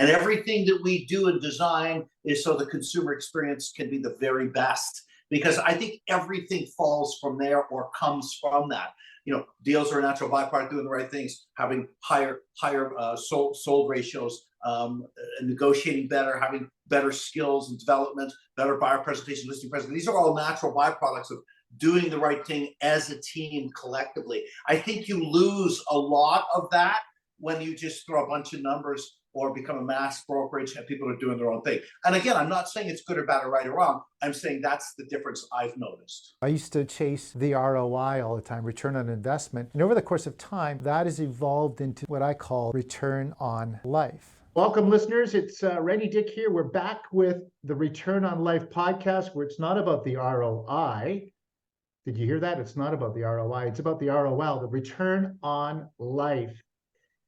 And everything that we do in design is so the consumer experience can be the very best. Because I think everything falls from there or comes from that. Deals are a natural byproduct, doing the right things, having higher sold ratios, negotiating better, having better skills and development, better buyer presentation, listing presentation. These are all natural byproducts of doing the right thing as a team collectively. I think you lose a lot of that when you just throw a bunch of numbers or become a mass brokerage and people are doing their own thing. And again, I'm not saying it's good or bad or right or wrong. I'm saying that's the difference I've noticed. I used to chase the ROI all the time, return on investment. And over the course of time, that has evolved into what I call return on life. Welcome, listeners. It's Randy Dyck here. We're back with the Return on Life podcast, where it's not about the ROI. Did you hear that? It's not about the ROI. It's about the ROL, the return on life.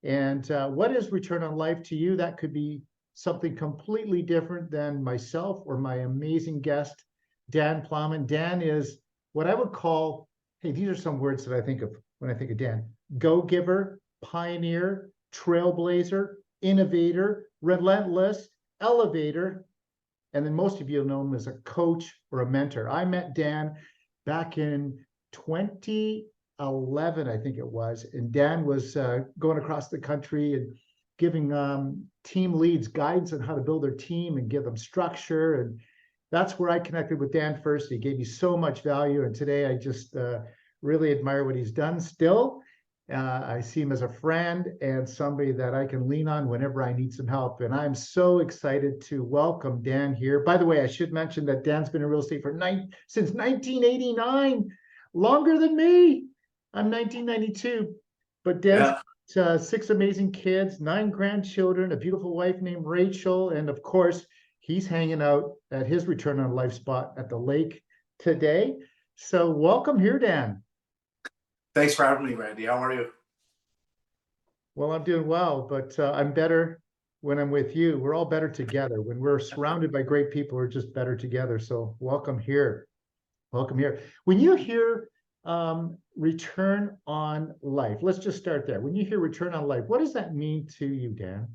And what is return on life to you? That could be something completely different than myself or my amazing guest, Dan Plowman. Dan is what I would call, hey, these are some words that I think of when I think of Dan: go-giver, pioneer, trailblazer, innovator, relentless, elevator, and then most of you know him as a coach or a mentor. I met Dan back in 2011, I think it was, and Dan was going across the country and giving team leads guidance on how to build their team and give them structure. And that's where I connected with Dan first. He gave me so much value, and today I just really admire what he's done still. I see him as a friend and somebody that I can lean on whenever I need some help. And I'm so excited to welcome Dan here. By the way, I should mention that Dan's been in real estate since 1989, longer than me. I'm 1992, but Dan's got 6 amazing kids, 9 grandchildren, a beautiful wife named Rachel, and of course, he's hanging out at his return on life spot at the lake today. So welcome here, Dan. Thanks for having me, Randy. How are you? Well, I'm doing well, but I'm better when I'm with you. We're all better together. When we're surrounded by great people, we're just better together. So welcome here. Welcome here. When you hear return on life, let's just start there. When you hear return on life, what does that mean to you, Dan?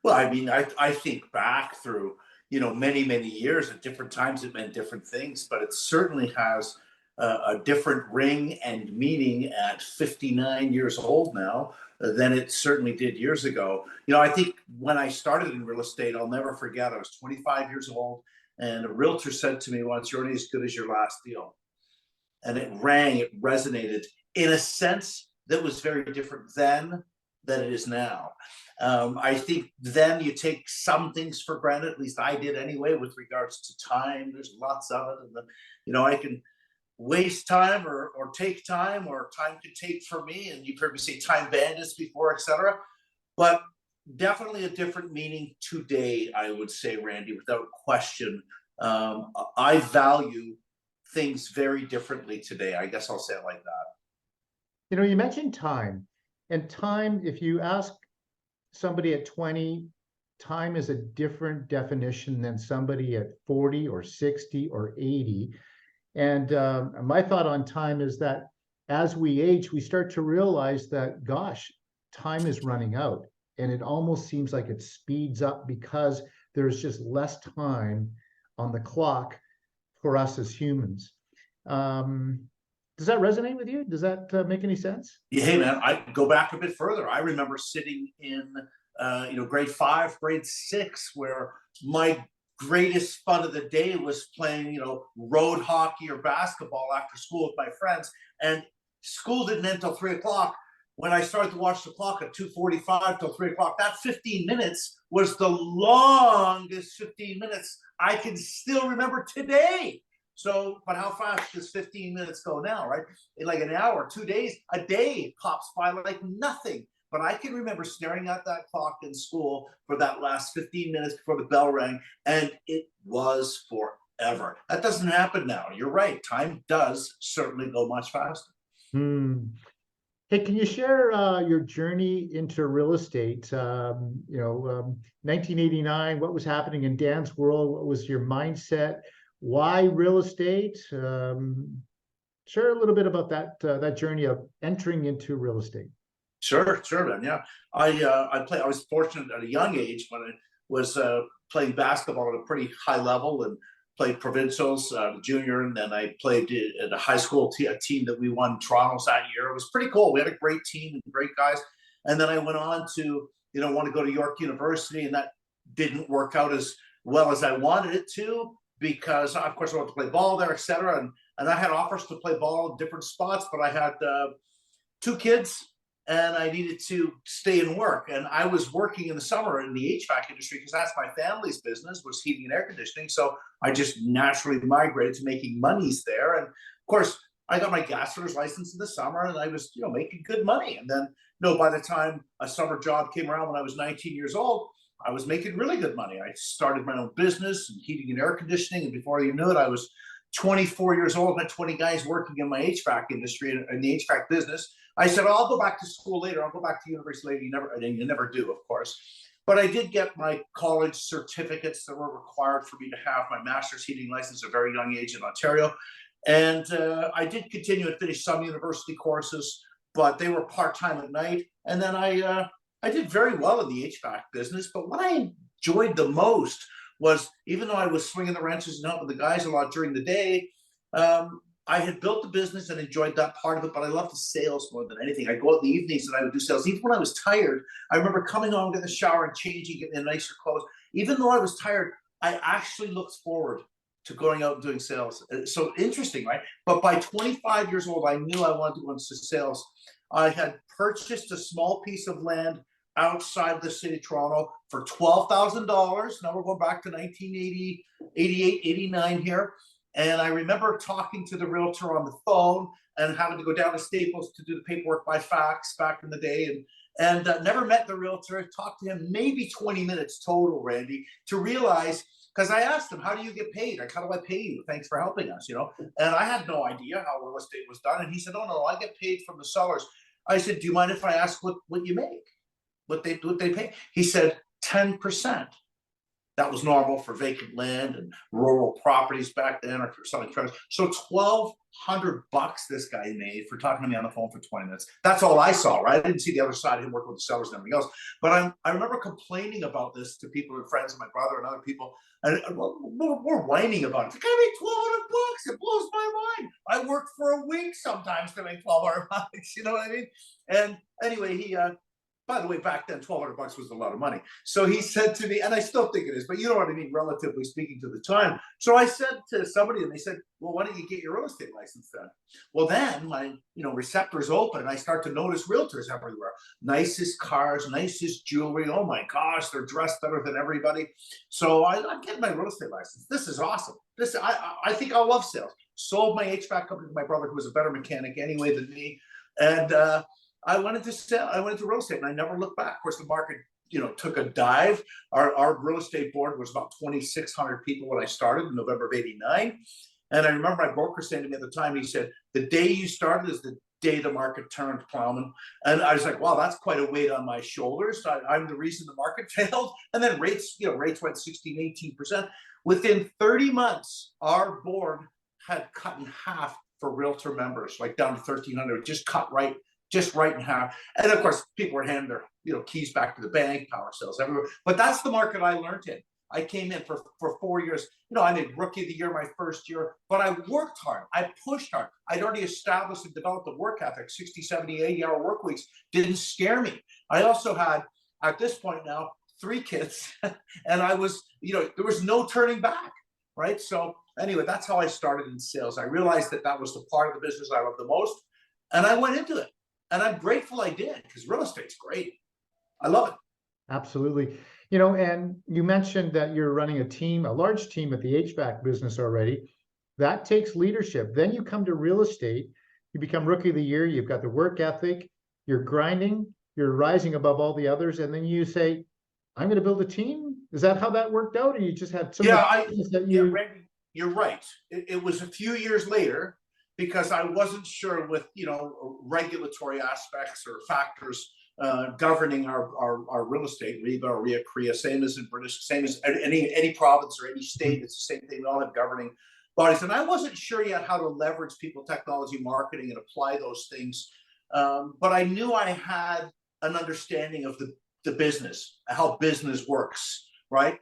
Well, I mean, I think back through, many, many years. At different times it meant different things, but it certainly has a different ring and meaning at 59 years old now than it certainly did years ago. I think when I started in real estate, I'll never forget, I was 25 years old, and a realtor said to me once, "You're only as good as your last deal." And it resonated in a sense that was very different then than it is now. I think then you take some things for granted, at least I did anyway, with regards to time. There's lots of it. And then, I can waste time or take time, or time could take for me. And you've heard me say time bandits before, etc. But definitely a different meaning today, I would say, Randy, without question. I value things very differently today. I guess I'll say it like that. You mentioned time. And time, if you ask somebody at 20, time is a different definition than somebody at 40 or 60 or 80. And my thought on time is that as we age, we start to realize that, gosh, time is running out. And it almost seems like it speeds up because there's just less time on the clock for us as humans. Does that resonate with you? Does that make any sense? Yeah, hey man, I go back a bit further. I remember sitting in, grade 5, grade 6, where my greatest fun of the day was playing, road hockey or basketball after school with my friends. And school didn't end until 3 o'clock. When I started to watch the clock at 2:45 till 3 o'clock, that 15 minutes was the longest 15 minutes I can still remember today. So, but how fast does 15 minutes go now, right? In like an hour, 2 days, a day pops by like nothing. But I can remember staring at that clock in school for that last 15 minutes before the bell rang, and it was forever. That doesn't happen now. You're right. Time does certainly go much faster. Hey, can you share your journey into real estate? 1989, what was happening in Dan's world? What was your mindset? Why real estate? Share a little bit about that journey of entering into real estate. Sure, man. Yeah, I was fortunate at a young age when I was playing basketball at a pretty high level and played provincials, junior, and then I played at a high school a team that we won Toronto's that year. It was pretty cool. We had a great team and great guys. And then I went on to want to go to York University, and that didn't work out as well as I wanted it to because, of course, I wanted to play ball there, etc. And I had offers to play ball in different spots, but I had two kids and I needed to stay and work. And I was working in the summer in the HVAC industry because that's my family's business, was heating and air conditioning. So I just naturally migrated to making monies there. And of course, I got my gas fitters license in the summer and I was, making good money. And then, by the time a summer job came around when I was 19 years old, I was making really good money. I started my own business and heating and air conditioning. And before you knew it, I was 24 years old, had 20 guys working in my HVAC industry and the HVAC business. I said, oh, I'll go back to school later. I'll go back to university later. You never do, of course. But I did get my college certificates that were required for me to have my master's heating license at a very young age in Ontario. And I did continue and finish some university courses, but they were part-time at night. And then I did very well in the HVAC business. But what I enjoyed the most was, even though I was swinging the wrenches and helping the guys a lot during the day, I had built the business and enjoyed that part of it, but I loved the sales more than anything. I'd go out in the evenings and I would do sales. Even when I was tired, I remember coming home, getting the shower and changing, getting in nicer clothes. Even though I was tired, I actually looked forward to going out and doing sales. So interesting, right? But by 25 years old, I knew I wanted to go into sales. I had purchased a small piece of land outside the city of Toronto for $12,000. Now we're going back to 1980, 88, 89 here. And I remember talking to the realtor on the phone and having to go down to Staples to do the paperwork by fax back in the day. And never met the realtor, talked to him maybe 20 minutes total, Randy, to realize, because I asked him, how do you get paid? Like, how do I pay you? Thanks for helping us, And I had no idea how real estate was done. And he said, oh, no, I get paid from the sellers. I said, do you mind if I ask what you make? What they pay? He said, 10%. That was normal for vacant land and rural properties back then, or for selling trailers. So $1,200 this guy made for talking to me on the phone for 20 minutes. That's all I saw, right? I didn't see the other side. I didn't work with the sellers and everything else. But I remember complaining about this to people and friends and my brother and other people. And we're whining about it. I made $1,200. It blows my mind. I work for a week sometimes to make $1,200. You know what I mean? And anyway, he by the way, back then, $1,200 was a lot of money. So he said to me, and I still think it is, but you know what I mean, relatively speaking to the time. So I said to somebody, and they said, well, why don't you get your real estate license then? Well, then my, receptors open, and I start to notice realtors everywhere. Nicest cars, nicest jewelry. Oh my gosh, they're dressed better than everybody. So I'm getting my real estate license. This is awesome. I think I'll love sales. Sold my HVAC company to my brother, who was a better mechanic anyway than me. And I went into real estate, and I never looked back. Of course, the market, took a dive. Our real estate board was about 2,600 people when I started in November of '89. And I remember my broker saying to me at the time, he said, the day you started is the day the market turned, Plowman. And I was like, wow, that's quite a weight on my shoulders. I'm the reason the market failed. And then rates went 16, 18%. Within 30 months, our board had cut in half for realtor members, like down to 1,300, just right in half. And of course, people were handing their keys back to the bank, power sales everywhere. But that's the market I learned in. I came in for 4 years. I made rookie of the year my first year, but I worked hard. I pushed hard. I'd already established and developed a work ethic. 60, 70, 80-hour work weeks didn't scare me. I also had, at this point now, 3 kids, and I was, there was no turning back, right? So anyway, that's how I started in sales. I realized that was the part of the business I loved the most, and I went into it. And I'm grateful I did, because real estate's great. I love it. Absolutely. And you mentioned that you're running a large team at the HVAC business already. That takes leadership. Then you come to real estate, you become rookie of the year, you've got the work ethic, you're grinding, you're rising above all the others. And then you say, I'm going to build a team. Is that how that worked out? Or you just had so much that you... Randy, you're right. It was a few years later, because I wasn't sure with, regulatory aspects or factors governing our real estate, REBA or RIA, CREA, same as in British, same as any province or any state. It's the same thing. We all have governing bodies. And I wasn't sure yet how to leverage people, technology, marketing, and apply those things but I knew I had an understanding of the business, how business works, right?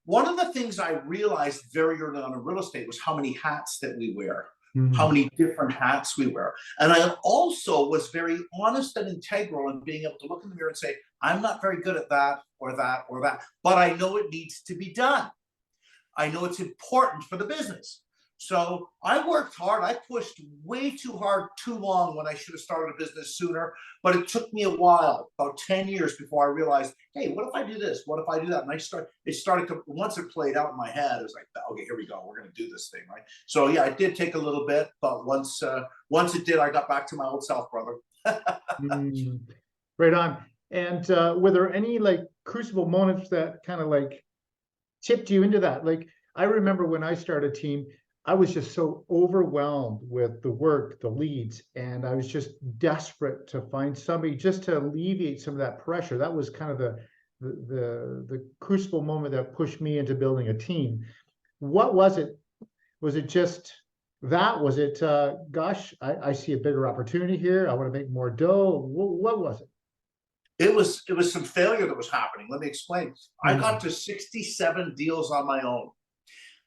One of the things I realized very early on in real estate was how many hats that we wear, how many different hats we wear. And I also was very honest and integral in being able to look in the mirror and say, I'm not very good at that or that or that, but I know it needs to be done. I know it's important for the business. So I worked hard. I pushed way too hard, too long when I should have started a business sooner. But it took me a while, about 10 years before I realized, hey, what if I do this? What if I do that? And it started to, once it played out in my head, it was like, okay, here we go. We're going to do this thing, right? So yeah, it did take a little bit, but once it did, I got back to my old self, brother. Right on. And were there any like crucible moments that kind of like tipped you into that? Like, I remember when I started a team, I was just so overwhelmed with the work, the leads, and I was just desperate to find somebody just to alleviate some of that pressure. That was kind of the crucible moment that pushed me into building a team. What was it? Was it just that? Was it, gosh, I see a bigger opportunity here. I want to make more dough. What was it? It was some failure that was happening. Let me explain. I got to 67 deals on my own.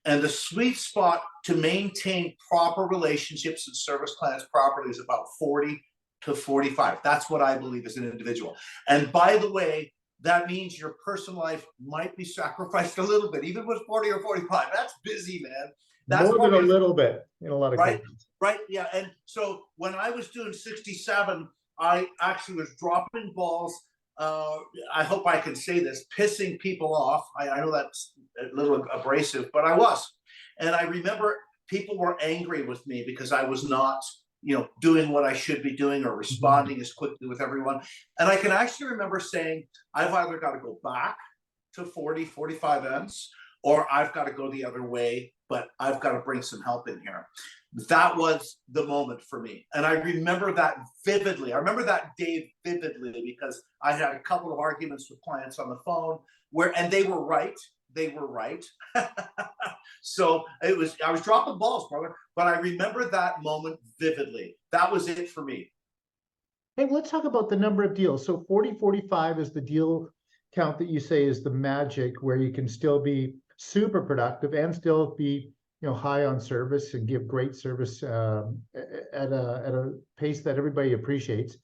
And the sweet spot to maintain proper relationships and service clients properly is about 40 to 45. That's what I believe as an individual. And by the way, that means your personal life might be sacrificed a little bit, even with 40 or 45. That's busy, man. That's more than a little bit in a lot of cases. Right. Yeah. And so when I was doing 67, I actually was dropping balls. I hope I can say this, pissing people off. I know that's a little abrasive, but I was. And I remember people were angry with me because I was not, doing what I should be doing or responding as quickly with everyone. And I can actually remember saying, I've either got to go back to 40, 45 M's, or I've got to go the other way, but I've got to bring some help in here. That was the moment for me. And I remember that vividly. I remember that day vividly because I had a couple of arguments with clients on the phone and they were right. They were right. So I was dropping balls, brother, but I remember that moment vividly. That was it for me. Hey, let's talk about the number of deals. So 40, 45 is the deal count that you say is the magic where you can still be super productive and still be high on service and give great service at a pace that everybody appreciates.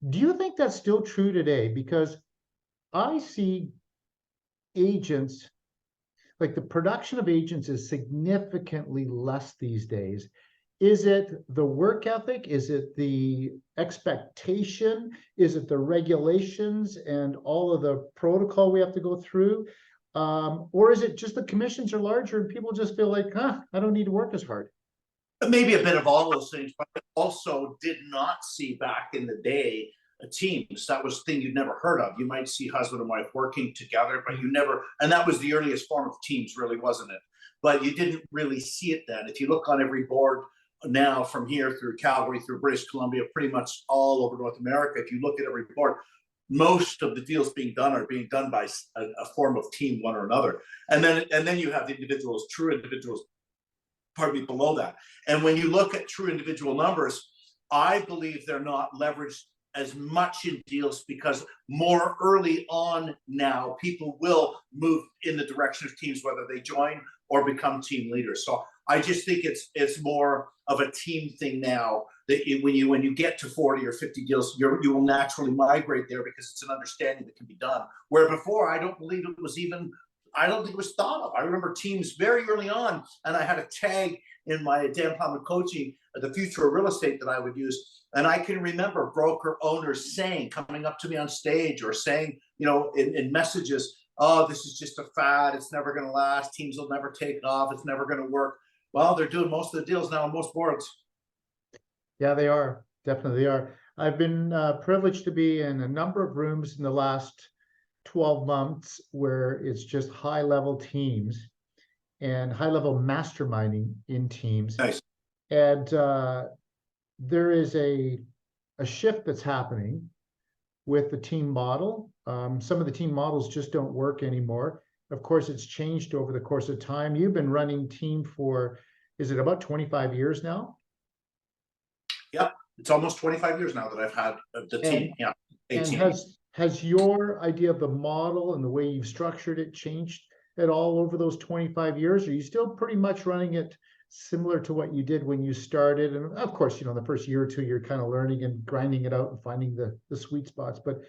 Do you think that's still true today? Because I see agents, like the production of agents is significantly less these days. Is it the work ethic? Is it the expectation? Is it the regulations and all of the protocol we have to go through? Or is it just the commissions are larger and people just feel like, I don't need to work as hard? Maybe a bit of all those things, but I also did not see back in the day teams. That was a thing you'd never heard of. You might see husband and wife working together, but you never, and that was the earliest form of teams, really, wasn't it? But you didn't really see it then. If you look on every board now from here through Calgary, through British Columbia, pretty much all over North America, if you look at every board, most of the deals being done are being done by a form of team, one or another. And then you have the individuals, true individuals, below that. And when you look at true individual numbers, I believe they're not leveraged as much in deals because more early on now, people will move in the direction of teams, whether they join or become team leaders. So I just think it's more of a team thing now. That when you get to 40 or 50 deals, you will naturally migrate there because it's an understanding that can be done. Where before, I don't think it was thought of. I remember teams very early on, and I had a tag in my Dan Plowman coaching, the future of real estate that I would use. And I can remember broker owners coming up to me on stage or saying, in messages, oh, this is just a fad. It's never going to last. Teams will never take off. It's never going to work. Well, they're doing most of the deals now on most boards. Yeah, they are. Definitely are. I've been privileged to be in a number of rooms in the last 12 months where it's just high-level teams and high-level masterminding in teams. Nice. And there is a shift that's happening with the team model. Some of the team models just don't work anymore. Of course, it's changed over the course of time. You've been running team for, is it about 25 years now? Yep. it's almost 25 years now that I've had the team. Yeah, 18. And has your idea of the model and the way you've structured it changed at all over those 25 years? Are you still pretty much running it similar to what you did when you started? And of course, the first year or two, you're kind of learning and grinding it out and finding the sweet spots. But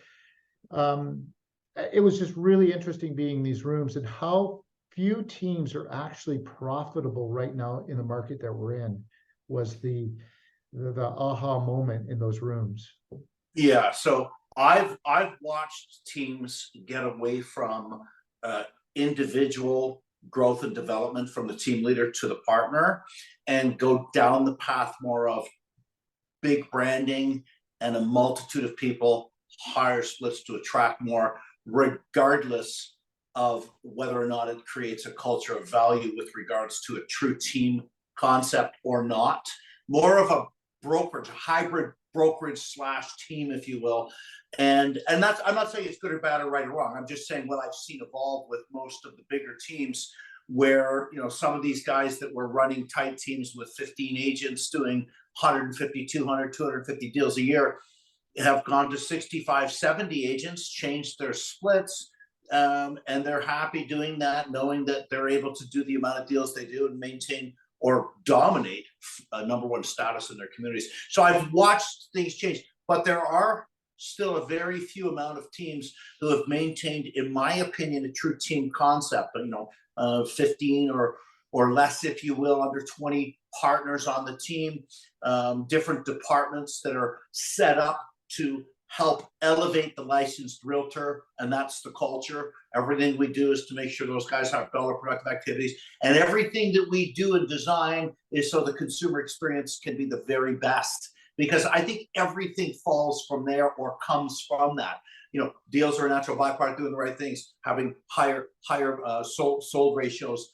it was just really interesting being in these rooms and how few teams are actually profitable right now in the market that we're in was the aha moment in those rooms. Yeah, so I've watched teams get away from individual growth and development from the team leader to the partner and go down the path more of big branding and a multitude of people, higher splits to attract more, regardless of whether or not it creates a culture of value with regards to a true team concept or not. More of a brokerage, a hybrid brokerage / team, if you will. And that's, I'm not saying it's good or bad or right or wrong. I'm just saying what I've seen evolve with most of the bigger teams where, some of these guys that were running tight teams with 15 agents doing 150, 200, 250 deals a year have gone to 65, 70 agents, changed their splits, and they're happy doing that, knowing that they're able to do the amount of deals they do and maintain or dominate a number one status in their communities. So I've watched things change, but there are still a very few amount of teams who have maintained, in my opinion, a true team concept. 15 or less, if you will, under 20 partners on the team, different departments that are set up to help elevate the licensed realtor, and that's the culture. Everything we do is to make sure those guys have dollar productive activities, and everything that we do and design is so the consumer experience can be the very best. Because I think everything falls from there or comes from that. Deals are a natural byproduct, doing the right things, having higher sold ratios,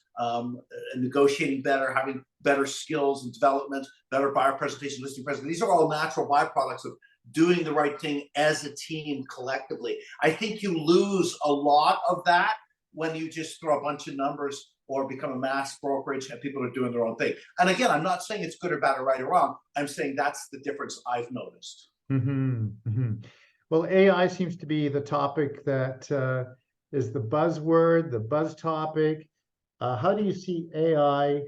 negotiating better, having better skills and development, better buyer presentation, listing presentation. These are all natural byproducts of doing the right thing as a team collectively. I think you lose a lot of that when you just throw a bunch of numbers or become a mass brokerage and people are doing their own thing. And again, I'm not saying it's good or bad or right or wrong. I'm saying that's the difference I've noticed. Mm-hmm, mm-hmm. Well, AI seems to be the topic that is the buzzword, the buzz topic. How do you see AI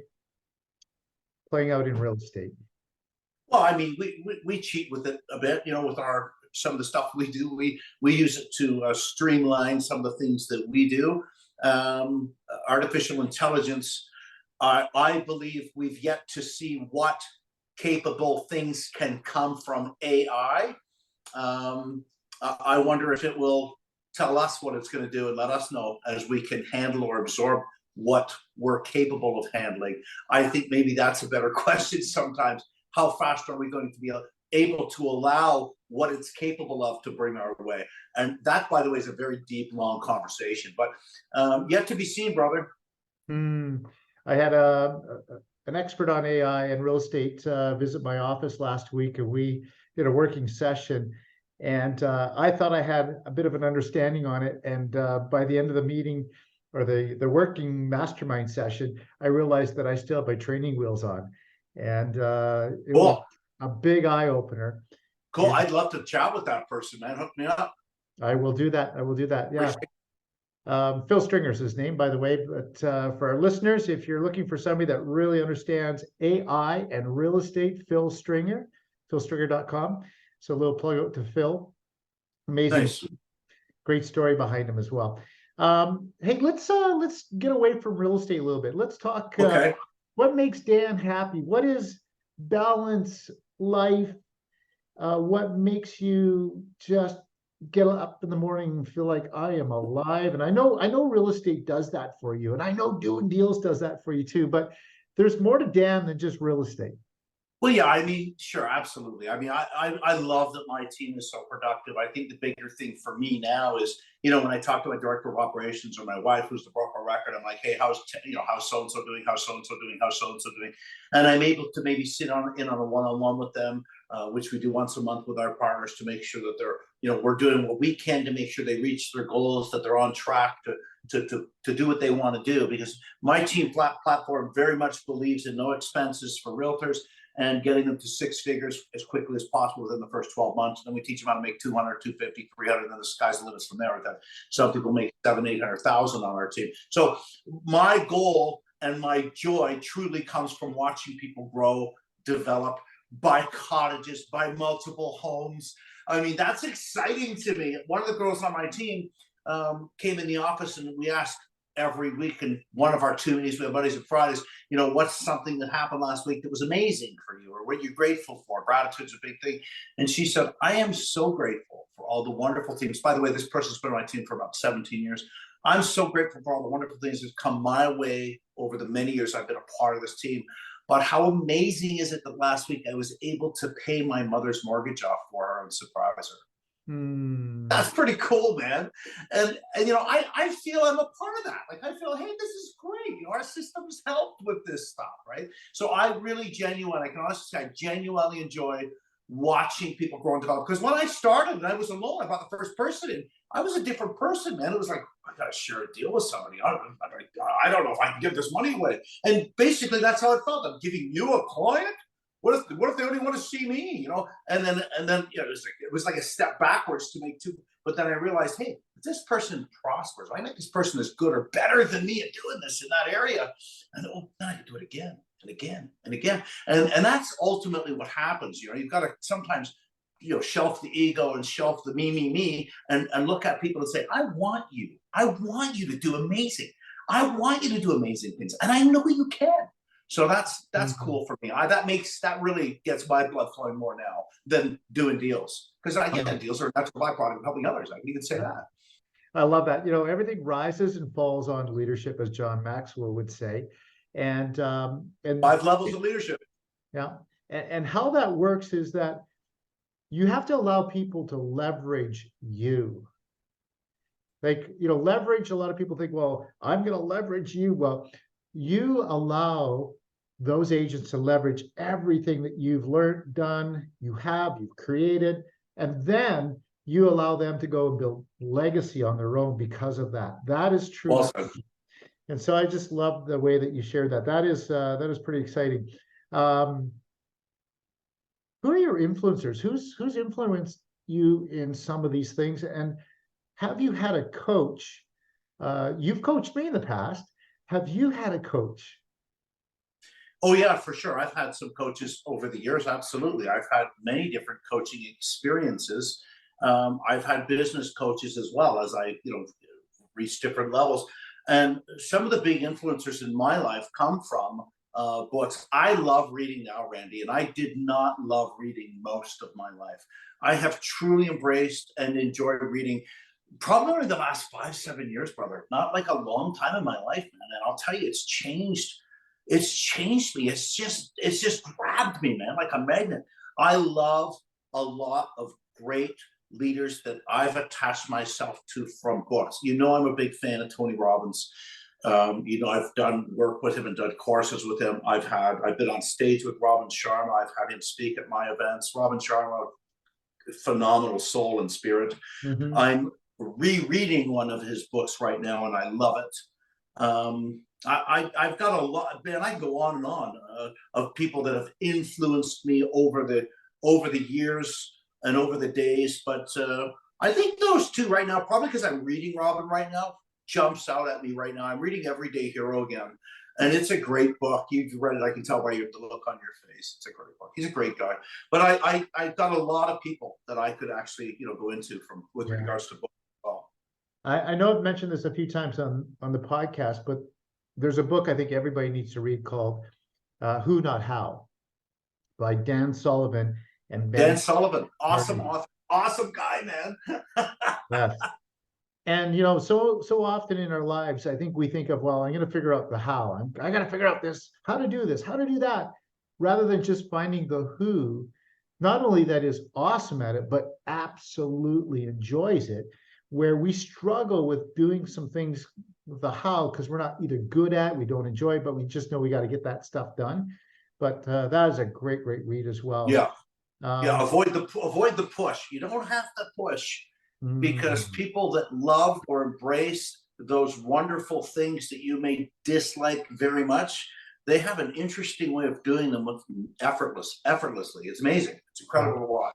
playing out in real estate? Well, I mean, we cheat with it a bit, with some of the stuff we do. We use it to streamline some of the things that we do. Artificial intelligence, I believe we've yet to see what capable things can come from AI. I wonder if it will tell us what it's going to do and let us know as we can handle or absorb what we're capable of handling. I think maybe that's a better question sometimes. How fast are we going to be able to allow what it's capable of to bring our way? And that, by the way, is a very deep, long conversation, but yet to be seen, brother. I had an expert on AI and real estate visit my office last week, and we did a working session. And I thought I had a bit of an understanding on it. And by the end of the meeting or the working mastermind session, I realized that I still have my training wheels on. And it was a big eye opener. Cool. And I'd love to chat with that person, man. Hook me up. I will do that. Yeah. Phil Stringer's his name, by the way. But for our listeners, if you're looking for somebody that really understands AI and real estate, Phil Stringer, philstringer.com. So a little plug out to Phil. Amazing. Nice. Great story behind him as well. Hey, let's get away from real estate a little bit. Let's talk what makes Dan happy. What is balance life? What makes you just get up in the morning and feel like I am alive? And I know real estate does that for you, and I know doing deals does that for you too, but there's more to Dan than just real estate. Well, yeah, I mean, sure, absolutely. I mean, I love that my team is so productive. I think the bigger thing for me now is, when I talk to my director of operations or my wife, who's the broker record, I'm like, hey, how's so-and-so doing? How's so-and-so doing? How's so-and-so doing? And I'm able to maybe sit in on a one-on-one with them, which we do once a month with our partners to make sure that they're, we're doing what we can to make sure they reach their goals, that they're on track to do what they want to do. Because my team platform very much believes in no expenses for realtors, and getting them to six figures as quickly as possible within the first 12 months. And then we teach them how to make 200, 250, 300, and then the sky's the limit from there. Some people make 700,000, 800,000 on our team. So my goal and my joy truly comes from watching people grow, develop, buy cottages, buy multiple homes. I mean, that's exciting to me. One of the girls on my team came in the office, and we asked every week, and one of our two meetings, we have Mondays and Fridays, what's something that happened last week that was amazing for you, or what you're grateful for? Gratitude's a big thing. And she said, I am so grateful for all the wonderful things. By the way, this person's been on my team for about 17 years. I'm so grateful for all the wonderful things that come my way over the many years I've been a part of this team. But how amazing is it that last week I was able to pay my mother's mortgage off for her and surprise her? That's pretty cool, man. And I feel I'm a part of that. Like, I feel, hey, this is great. Our system's helped with this stuff, right? So I really I can honestly say I genuinely enjoy watching people grow and develop. Because when I started and I was alone, I brought the first person in, I was a different person, man. It was like, I got to share a deal with somebody. I don't know if I can give this money away. And basically that's how it felt. I'm giving you a client. What if they only want to see me, And then it was like a step backwards to make two. But then I realized, hey, if this person prospers, I make this person as good or better than me at doing this in that area, and then I can do it again and again and again. And that's ultimately what happens. You've got to sometimes shelf the ego and shelf the me, and look at people and say, I want you to do amazing. I want you to do amazing things, and I know you can. So that's cool for me. That really gets my blood flowing more now than doing deals, because deals are a natural byproduct of helping others. I can even say that. I love that. Everything rises and falls on leadership, as John Maxwell would say, and 5 levels of leadership. Yeah, and how that works is that you have to allow people to leverage you. Like, leverage, a lot of people think, well, I'm going to leverage you. Well, you allow those agents to leverage everything that you've learned, done, you've created, and then you allow them to go and build legacy on their own because of that. That is true. Awesome. And so I just love the way that you shared that. That is pretty exciting. Who are your influencers? Who's influenced you in some of these things? And have you had a coach? You've coached me in the past. Have you had a coach? Oh yeah, for sure. I've had some coaches over the years. Absolutely. I've had many different coaching experiences. I've had business coaches as well, as I, reached different levels. And some of the big influencers in my life come from books. I love reading now, Randy, and I did not love reading most of my life. I have truly embraced and enjoyed reading probably only the last 5-7 years, brother. Not like a long time in my life, man. And I'll tell you, it's changed me. It's just grabbed me, man, like a magnet. I love a lot of great leaders that I've attached myself to from books. I'm a big fan of Tony Robbins. I've done work with him and done courses with him. I've been on stage with Robin Sharma. I've had him speak at my events. Robin Sharma, phenomenal soul and spirit. Mm-hmm. I'm rereading one of his books right now, and I love it. I've got a lot, man. I go on and on of people that have influenced me over the years and over the days. But I think those two right now, probably because I'm reading Robin right now, jumps out at me right now. I'm reading Everyday Hero again, and it's a great book. You've read it, I can tell by the look on your face. It's a great book. He's a great guy. But I've got a lot of people that I could actually go into with regards to books as well. I know I've mentioned this a few times on the podcast, but there's a book I think everybody needs to read called Who Not How by Dan Sullivan and Ben. Dan Sullivan, awesome author, awesome guy, man. Yes. And so often in our lives, I think we think of, well, I'm going to figure out the how. I got to figure out how to do this, how to do that, rather than just finding the who. Not only that is awesome at it, but absolutely enjoys it. Where we struggle with doing some things with the how because we're not either good at, we don't enjoy it, but we just know we got to get that stuff done. But that is a great read as well. Yeah, Avoid the push. You don't have to push. Because people that love or embrace those wonderful things that you may dislike very much, they have an interesting way of doing them with effortlessly. It's amazing. It's incredible to watch.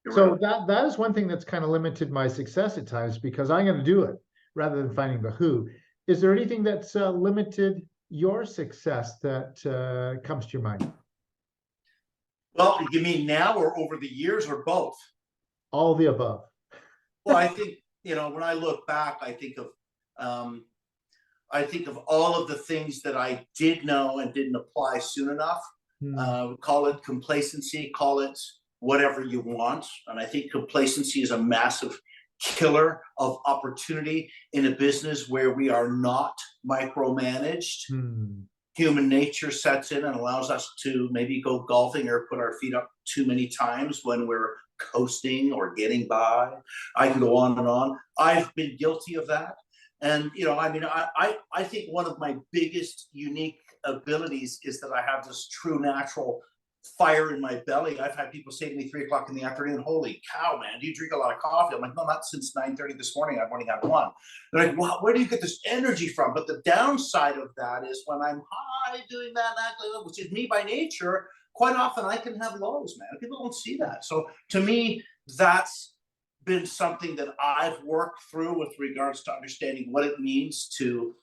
So that is one thing that's kind of limited my success at times, because I'm going to do it rather than finding the who. Is there anything that's limited your success that comes to your mind? Well, you mean now or over the years or both? All the above. Well, I think, when I look back, I think of all of the things that I did know and didn't apply soon enough. Call it complacency, call it whatever you want. And I think complacency is a massive killer of opportunity in a business where we are not micromanaged. Human nature sets in and allows us to maybe go golfing or put our feet up too many times when we're coasting or getting by. I can go on and on. I've been guilty of that. And, I think one of my biggest unique abilities is that I have this true natural fire in my belly. I've had people say to me 3 o'clock in the afternoon, "Holy cow, man, do you drink a lot of coffee?" I'm like, "No, not since 9:30 this morning. I've only had one." They're like, "Wow, where do you get this energy from?" But the downside of that is when I'm high doing that, which is me by nature, quite often I can have lows, man. People don't see that. So to me, that's been something that I've worked through with regards to understanding what it means to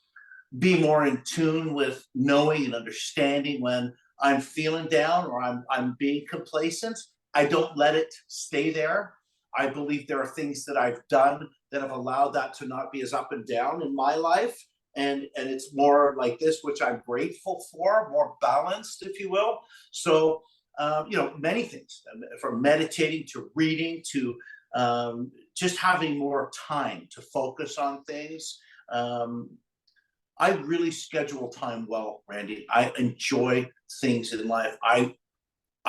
be more in tune with knowing and understanding when I'm feeling down or I'm being complacent. I don't let it stay there. I believe there are things that I've done that have allowed that to not be as up and down in my life. And it's more like this, which I'm grateful for, more balanced, if you will. So, many things, from meditating to reading to just having more time to focus on things. I really schedule time well, Randy. I enjoy things in life. I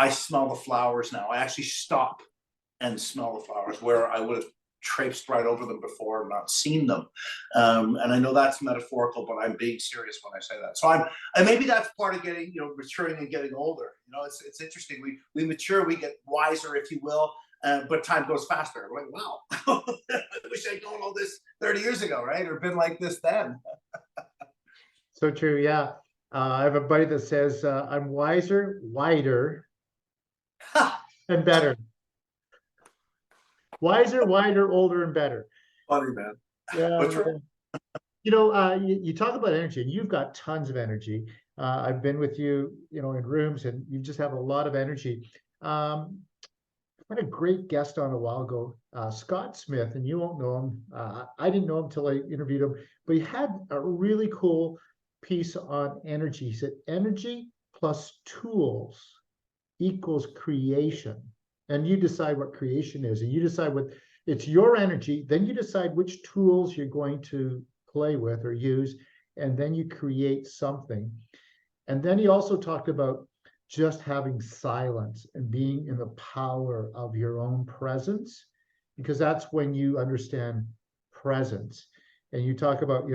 smell the flowers now. I actually stop and smell the flowers where I would have traipsed right over them before and not seen them. And I know that's metaphorical, but I'm being serious when I say that. So and maybe that's part of getting, maturing and getting older. It's interesting. We mature, we get wiser, if you will. But time goes faster. I'm like, wow, I wish I'd known all this 30 years ago, right? Or been like this then. So true, yeah. I have a buddy that says, I'm wiser, wider, and better. Wiser, wider, older, and better. Funny, man. Yeah. You talk about energy, and you've got tons of energy. I've been with you, in rooms, and you just have a lot of energy. I had a great guest on a while ago, Scott Smith, and you won't know him. I didn't know him until I interviewed him, but he had a really cool piece on energy. He said, energy plus tools equals creation. And you decide what creation is, and you decide what it's your energy. Then you decide which tools you're going to play with or use, and then you create something. And then he also talked about just having silence and being in the power of your own presence, because that's when you understand presence. And you talk about,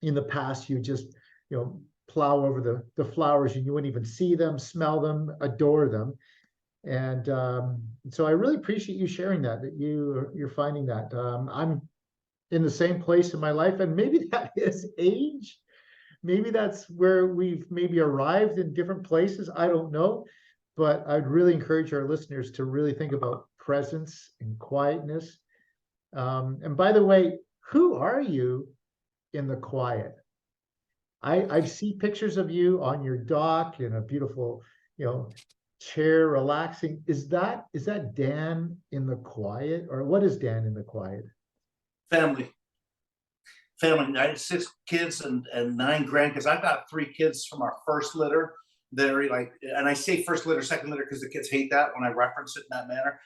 in the past, you just, plow over the flowers and you wouldn't even see them, smell them, adore them. And so I really appreciate you sharing that you're finding that. I'm in the same place in my life, and maybe that is age. Maybe that's where we've maybe arrived in different places. I don't know, but I'd really encourage our listeners to really think about presence and quietness. And by the way, who are you in the quiet? I see pictures of you on your dock in a beautiful, chair, relaxing. Is that Dan in the quiet, or what is Dan in the quiet? Family. I had 6 kids and 9 grandkids. I've got 3 kids from our first litter. They're like, and I say first litter, second litter because the kids hate that when I reference it in that manner.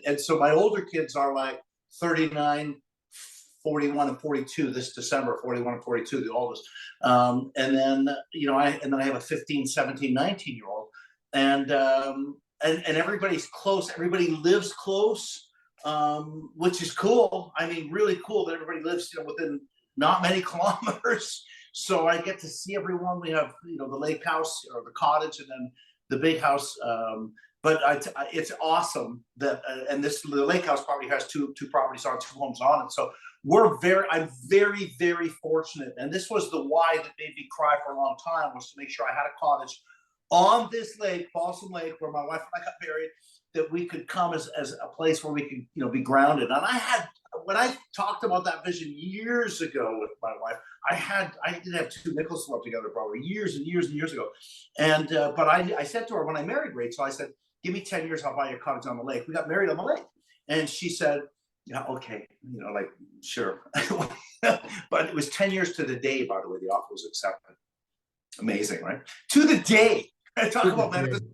And so my older kids are like 39, 41, and 42 this December. 41 and 42, the oldest. And then I have a 15, 17, 19-year-old, and everybody's close. Everybody lives close. Which is cool. I mean, really cool that everybody lives, within not many kilometers. So I get to see everyone. We have, the lake house or the cottage, and then the big house. but it's awesome that, and the lake house property has two properties on, two homes on it. So I'm very, very fortunate. And this was the why that made me cry for a long time, was to make sure I had a cottage on this lake, Balsam Lake, where my wife and I got married, that we could come as a place where we could, be grounded. And when I talked about that vision years ago with my wife, I didn't have two nickels to rub together, probably years and years and years ago. And, but I said to her when I married Rachel, I said, give me 10 years, I'll buy you a cottage on the lake. We got married on the lake. And she said, yeah, okay, like, sure. But it was 10 years to the day, by the way, the offer was accepted. Amazing, right? To the day. I talk about manifestation.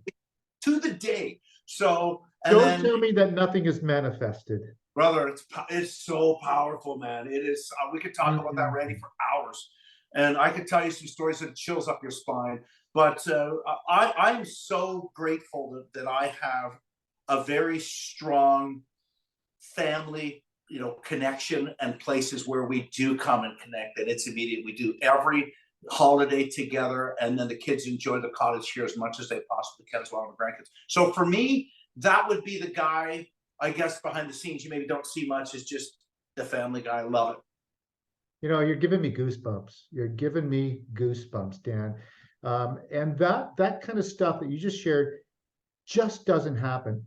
To the day. So, don't tell me that nothing is manifested. Brother, it's so powerful, man. It is. We could talk about that, Randy, for hours. And I could tell you some stories that chills up your spine. But I'm so grateful that I have a very strong family, connection, and places where we do come and connect. And it's immediate. We do every holiday together, and then the kids enjoy the cottage here as much as they possibly can, as well as the grandkids. So for me, that would be the guy, I guess, behind the scenes you maybe don't see much, is just the family guy. I love it. You're giving me goosebumps. You're giving me goosebumps, Dan. And that kind of stuff that you just shared just doesn't happen.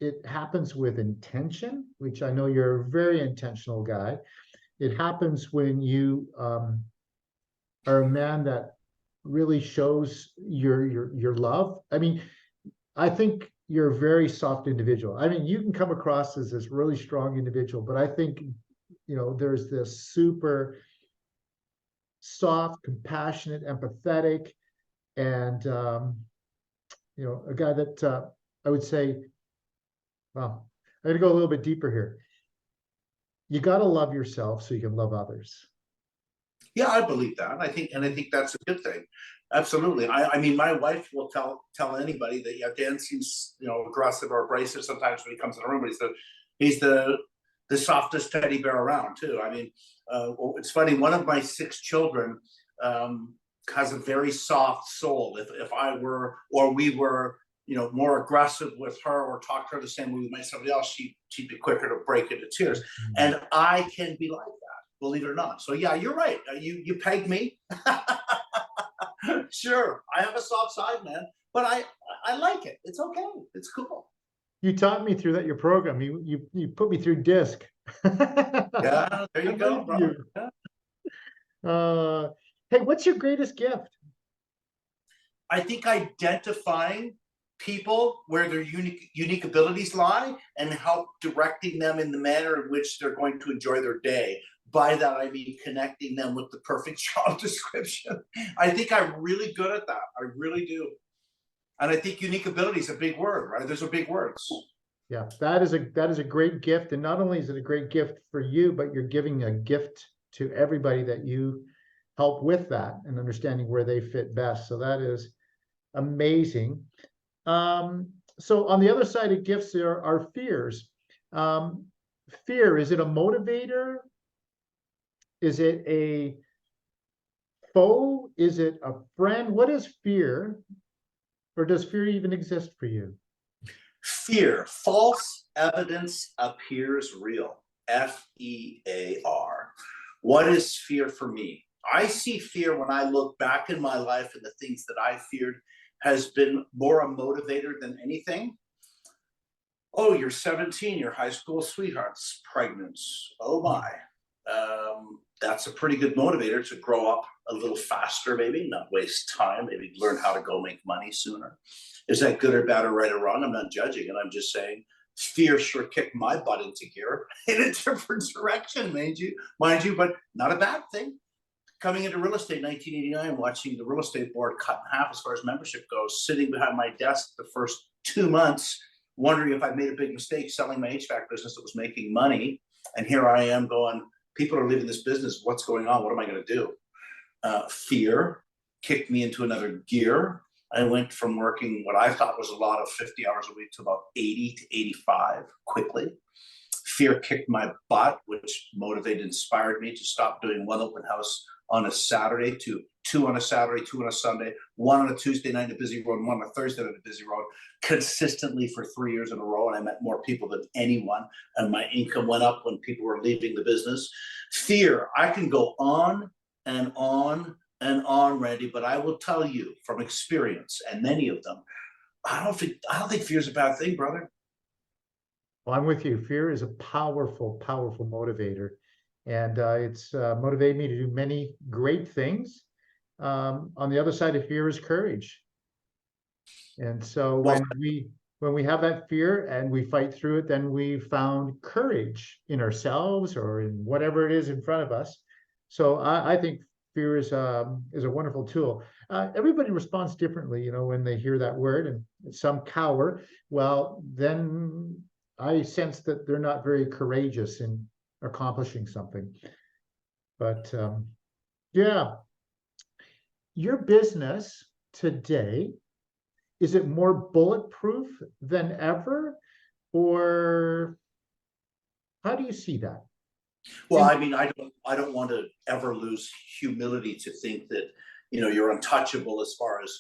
It happens with intention, which I know you're a very intentional guy. It happens when you are a man that really shows your love. I mean, I think you're a very soft individual. I mean, you can come across as this really strong individual, but I think, there's this super soft, compassionate, empathetic, and, a guy that I would say, well, I'm going to go a little bit deeper here. You got to love yourself so you can love others. Yeah, I believe that. I think that's a good thing. Absolutely. I mean, my wife will tell anybody that, yeah, Dan seems, aggressive or abrasive sometimes when he comes in the room, but he's the softest teddy bear around too. I mean, it's funny. One of my 6 children has a very soft soul. If I were, or we were, more aggressive with her or talk to her the same way we might somebody else, she'd be quicker to break into tears. And I can be like that, believe it or not. So yeah, you're right. You pegged me. Sure, I have a soft side, man, but I like it. It's okay. It's cool. You taught me through that your program. You put me through DISC. Yeah, there you go, bro. Yeah. Hey, what's your greatest gift? I think identifying people where their unique abilities lie and help directing them in the manner in which they're going to enjoy their day. By that, I mean connecting them with the perfect job description. I think I'm really good at that. I really do. And I think unique ability is a big word, right? Those are big words. Yeah, that is a great gift. And not only is it a great gift for you, but you're giving a gift to everybody that you help with that and understanding where they fit best. So that is amazing. So on the other side of gifts, there are fears. Fear, is it a motivator? Is it a foe? Is it a friend? What is fear? Or does fear even exist for you? Fear, false evidence appears real. FEAR. What is fear for me? I see fear when I look back in my life, and the things that I feared has been more a motivator than anything. Oh, you're 17, your high school sweetheart's pregnant. Oh my. That's a pretty good motivator to grow up a little faster, maybe, not waste time, maybe learn how to go make money sooner. Is that good or bad or right or wrong? I'm not judging it. I'm just saying fear sure kicked my butt into gear in a different direction, mind you, but not a bad thing. Coming into real estate in 1989, watching the real estate board cut in half as far as membership goes, sitting behind my desk the first 2 months, wondering if I made a big mistake selling my HVAC business that was making money. And here I am going, people are leaving this business. What's going on? What am I going to do? Fear kicked me into another gear. I went from working what I thought was a lot of 50 hours a week to about 80 to 85 quickly. Fear kicked my butt, which motivated, inspired me to stop doing one open house on a Saturday to 2 on a Saturday, 2 on a Sunday, 1 on a Tuesday night in a busy road, 1 on a Thursday night in a busy road, consistently for 3 years in a row. And I met more people than anyone. And my income went up when people were leaving the business. Fear, I can go on and on and on, Randy, but I will tell you from experience, and many of them, I don't think fear is a bad thing, brother. Well, I'm with you. Fear is a powerful, powerful motivator. And it's motivated me to do many great things. On the other side of fear is courage. And so Well, when we have that fear and we fight through it, then we found courage in ourselves or in whatever it is in front of us. So I think fear is a wonderful tool. Everybody responds differently, you know, when they hear that word, and some cower. Well, then I sense that they're not very courageous in accomplishing something. But yeah, your business today, is it more bulletproof than ever, or how do you see that? well, I mean, I don't want to ever lose humility to think that, you know, you're untouchable as far as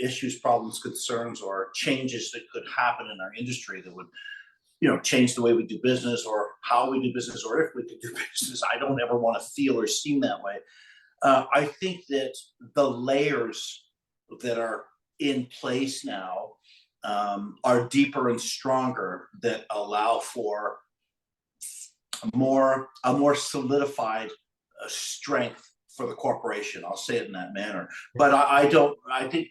issues, problems, concerns, or changes that could happen in our industry that would, you know, change the way we do business or how we do business, or if we could do business. I don't ever want to feel or seem that way. I think that the layers that are in place now are deeper and stronger, that allow for a more solidified strength for the corporation. I'll say it in that manner. But I think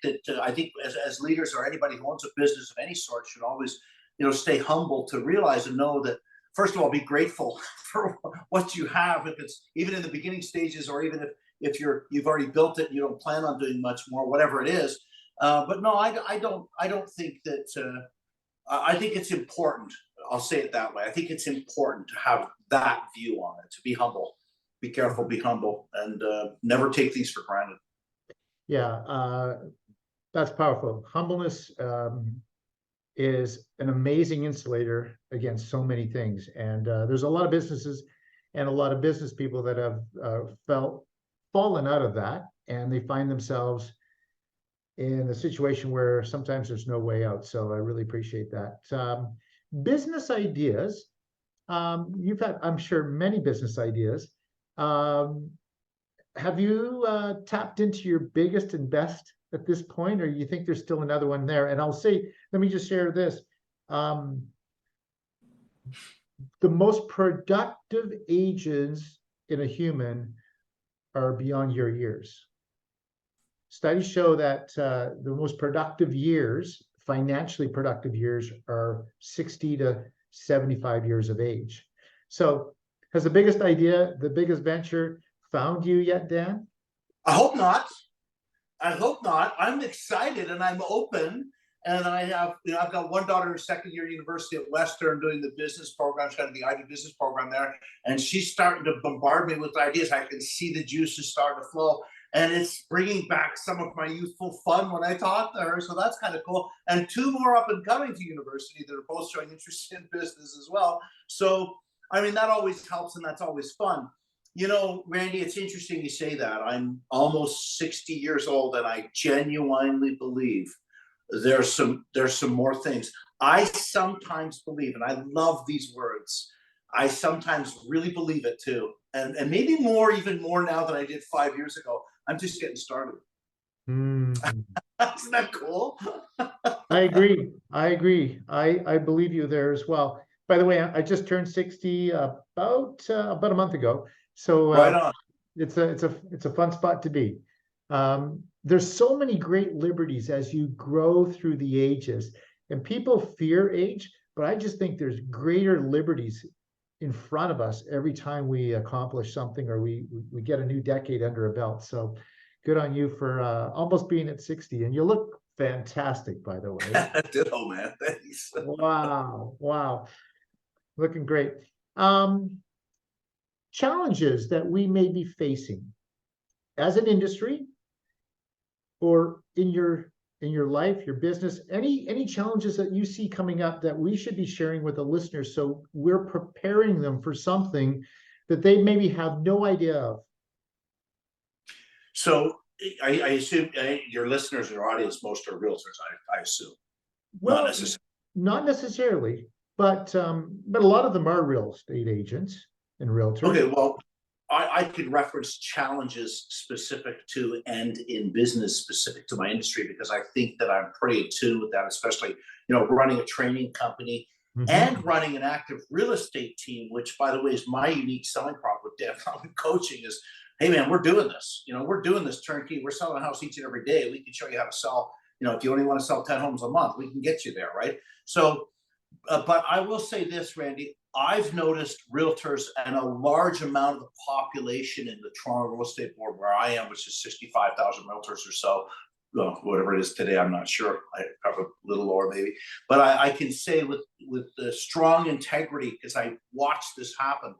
as leaders, or anybody who owns a business of any sort, should always, you know, stay humble to realize and know that, first of all, be grateful for what you have, if it's even in the beginning stages, or even if you've already built it and you don't plan on doing much more, whatever it is. But no, I don't think that. I think it's important. I'll say it that way. I think it's important to have that view on it. To be humble, be careful, be humble, and never take things for granted. Yeah, that's powerful. Humbleness is an amazing insulator against so many things. And there's a lot of businesses and a lot of business people that have fallen out of that, and they find themselves in a situation where sometimes there's no way out. So I really appreciate that. Business ideas. You've had, I'm sure, many business ideas. Have you tapped into your biggest and best at this point, or you think there's still another one there? And I'll say, let me just share this. The most productive ages in a human are beyond your years. Studies show that the most productive years, financially productive years, are 60 to 75 years of age. So has the biggest idea, the biggest venture found you yet, Dan? I hope not. I hope not. I'm excited and I'm open. And I have, you know, I've got one daughter in second year university at Western doing the business program. She's got the Ivy business program there. And she's starting to bombard me with ideas. I can see the juices starting to flow. And it's bringing back some of my youthful fun when I talk to her. So that's kind of cool. And 2 more up and coming to university that are both showing interest in business as well. So, I mean, that always helps, and that's always fun. You know, Randy, it's interesting you say that. I'm almost 60 years old, and I genuinely believe there's some more things. I sometimes believe, and I love these words, I sometimes really believe it too. And maybe more, even more now than I did 5 years ago. I'm just getting started. Mm. Isn't that cool? I agree. I believe you there as well. By the way, I just turned 60 about a month ago. So Right on. it's a fun spot to be. There's so many great liberties as you grow through the ages, and people fear age, but I just think there's greater liberties in front of us every time we accomplish something, or we get a new decade under a belt. So good on you for almost being at 60, and you look fantastic, by the way. Ditto, man. Thanks. Wow, looking great. Challenges that we may be facing as an industry, or in your life, your business, any challenges that you see coming up that we should be sharing with the listeners, so we're preparing them for something that they maybe have no idea of? So I assume your listeners or audience, most are realtors, I assume. Not Well, necessarily. not necessarily, but a lot of them are real estate agents and realtors. Okay, well, I could reference challenges specific to and in business specific to my industry because I think that I'm pretty attuned with that, especially, running a training company and running an active real estate team, which, by the way, is my unique selling prop with Dan Plowman coaching is, hey, man, we're doing this. We're doing this turnkey. We're selling a house each and every day. We can show you how to sell. If you only want to sell 10 homes a month, we can get you there, right? So, but I will say this, Randy, I've noticed realtors and a large amount of the population in the Toronto Real Estate Board where I am, which is 65,000 realtors or so, whatever it is today, I'm not sure. I probably a little lower maybe, but I can say with the strong integrity, because I watched this happen,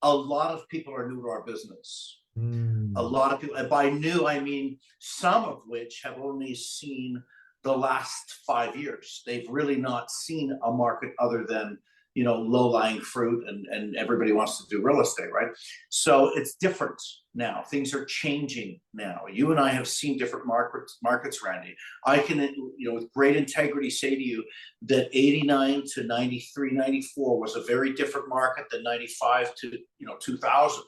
a lot of people are new to our business. A lot of people, and by new, I mean some of which have only seen the last 5 years. They've really not seen a market other than, low-lying fruit, and everybody wants to do real estate, right? So it's different now. Things are changing now. You and I have seen different markets, Randy. I can, with great integrity say to you that 89 to 93, 94 was a very different market than 95 to, 2000.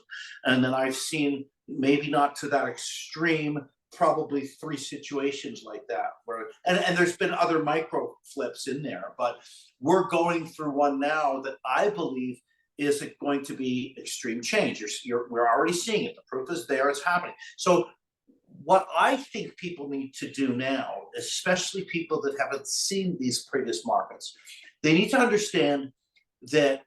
And then I've seen, maybe not to that extreme, probably 3 situations like that where, and there's been other micro flips in there, but we're going through one now that I believe is going to be extreme change. We're already seeing it. The proof is there. It's happening. So what I think people need to do now, especially people that haven't seen these previous markets, they need to understand that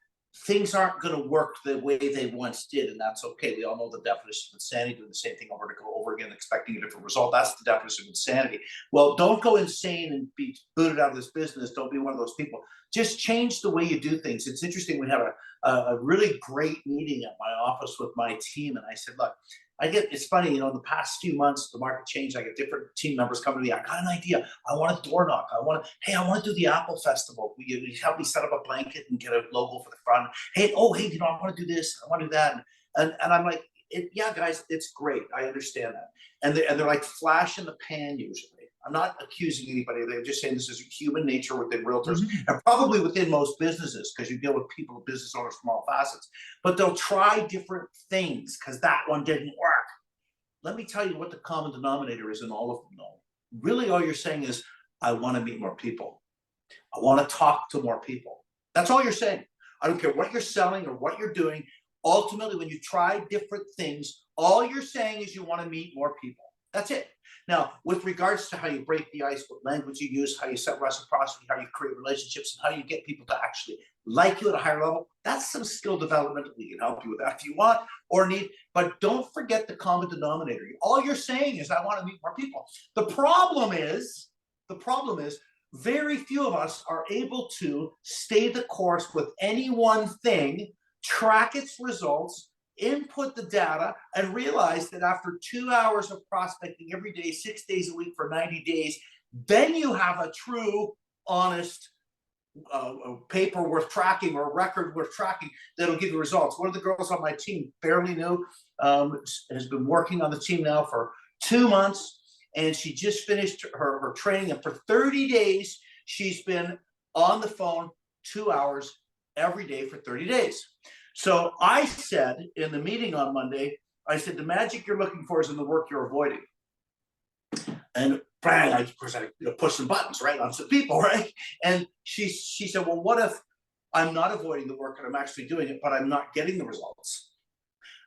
things aren't going to work the way they once did, and that's okay. We all know the definition of insanity, doing the same thing over and over again, expecting a different result. That's the definition of insanity. Well, don't go insane and be booted out of this business. Don't be one of those people. Just change the way you do things. It's interesting. We had a really great meeting at my office with my team, and I said, look, it's funny, in the past few months, the market changed. I get different team members coming to me. I got an idea. I want to door knock. I want to do the Apple Festival. Will you help me set up a blanket and get a logo for the front? Hey, I want to do this. I want to do that. And I'm like, yeah, guys, it's great. I understand that. And they're like flash in the pan usually. I'm not accusing anybody. They're just saying this is human nature within realtors and probably within most businesses, because you deal with people, business owners from all facets. But they'll try different things because that one didn't work. Let me tell you what the common denominator is in all of them, though. Really, all you're saying is, I want to meet more people. I want to talk to more people. That's all you're saying. I don't care what you're selling or what you're doing. Ultimately, when you try different things, all you're saying is you want to meet more people. That's it. Now, with regards to how you break the ice, what language you use, how you set reciprocity, how you create relationships, and how you get people to actually like you at a higher level, that's some skill development. We can help you with that if you want or need. But don't forget the common denominator. All you're saying is, I want to meet more people. The problem is, very few of us are able to stay the course with any one thing, track its results, input the data, and realize that after 2 hours of prospecting every day, 6 days a week for 90 days, then you have a true, honest paper worth tracking or record worth tracking that'll give you results. One of the girls on my team, fairly new, has been working on the team now for 2 months, and she just finished her training. And for 30 days, she's been on the phone 2 hours every day for 30 days. So I said in the meeting on Monday, I said, the magic you're looking for is in the work you're avoiding. And bang, of course, I push some buttons, right, on some people, right? And she said, well, what if I'm not avoiding the work and I'm actually doing it, but I'm not getting the results?